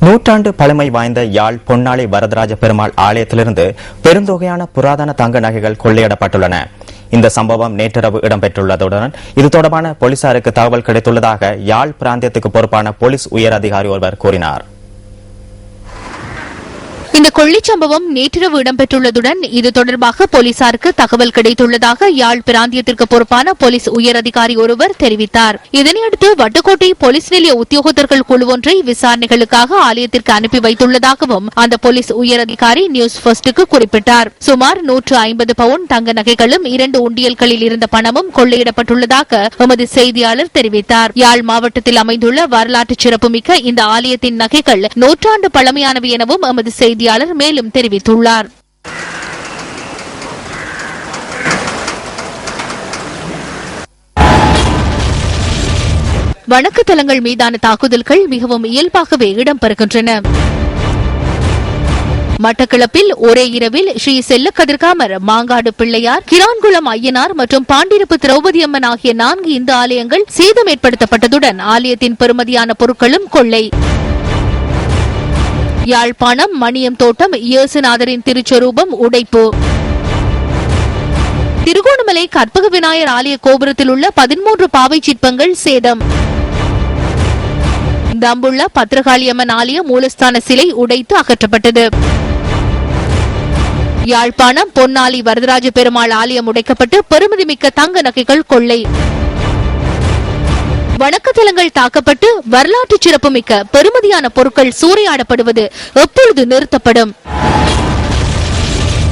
நூற்றாண்டு பழமை வாய்ந்த யாழ் பொன்னாளி வரதராஜ பெருமாள் ஆலயத்திலிருந்து பெருந்தொகையான புராதன தங்க நகைகள் கொள்ளையிடப்பட்டுள்ளன. இந்த சம்பவம் நேற்றிரவு இடம்பெற்றுள்ளதுடன் இது தொடர்பான போலீசாருக்கு தகவல் கிடைத்துள்ளதாக யாழ் பிராந்தியத்துக்கு பொறுப்பான போலீஸ் உயர் அதிகாரி ஒருவர் கூறினார். இந்த கொள்ளைச் சம்பவம் நேற்றிரவு இடம்பெற்றுள்ளதுடன் இது தொடர்பாக போலீசாருக்கு தகவல் கிடைத்துள்ளதாக யாழ் பிராந்தியத்திற்கு பொறுப்பான போலீஸ் உயர் அதிகாரி ஒருவர் தெரிவித்தார். இதனையடுத்து வட்டுக்கோட்டை போலீஸ் நிலைய உத்தியோகத்தர்கள் குழு ஒன்றை விசாரணைகளுக்காக ஆலயத்திற்கு அனுப்பி வைத்துள்ளதாகவும் அந்த போலீஸ் உயர் அதிகாரி நியூஸ் ஃபர்ஸ்டுக்கு குறிப்பிட்டார். சுமார் 150 பவுன் தங்க நகைகளும் 2 உண்டியல்களில் இருந்த பணமும் கொள்ளையிடப்பட்டுள்ளதாக எமது செய்தியாளர் தெரிவித்தார். யாழ் மாவட்டத்தில் அமைந்துள்ள வரலாற்று சிறப்புமிக்க இந்த ஆலயத்தின் நகைகள் நூற்றாண்டு பழமையானவை எனவும் எமது செய்தியாளர் மேலும் தெரிவித்துள்ளார். வணக்க தலங்கள் மீதான தாக்குதல்கள் மிகவும் இயல்பாகவே இடம்பெறுகின்றன. மட்டக்களப்பில் ஒரே இரவில் ஸ்ரீ செல்லக்கதிர்காமர், மாங்காடு பிள்ளையார், கிரான்குளம் ஐயனார் மற்றும் பாண்டிருப்பு திரௌபதி அம்மன் ஆகிய 4 இந்து ஆலயங்கள் சேதம் ஏற்படுத்தப்பட்டதுடன் ஆலயத்தின் பெறுமதியான பொருட்களும் கொள்ளை. யாழ்ப்பாணம் மணியம் தோட்டம் இயேசுநாதரின் திருச்சொரூபம் உடைப்பு. திருகோணமலை கற்பக விநாயகர் ஆலய கோபுரத்தில் உள்ள 13 பாவை சிற்பங்கள் சேதம். தம்புள்ள பத்ரகாளியம்மன் ஆலய மூலஸ்தான சிலை உடைத்து அகற்றப்பட்டது. யாழ்ப்பாணம் பொன்னாளி வரதராஜ பெருமாள் ஆலயம் உடைக்கப்பட்டு பெருமதிமிக்க தங்க நகைகள் கொள்ளை. வணக்கத்தலங்கள் தாக்கப்பட்டு வரலாற்று சிறப்புமிக்க பெருமதியான பொருட்கள் சூறையாடப்படுவது எப்பொழுது நிறுத்தப்படும்?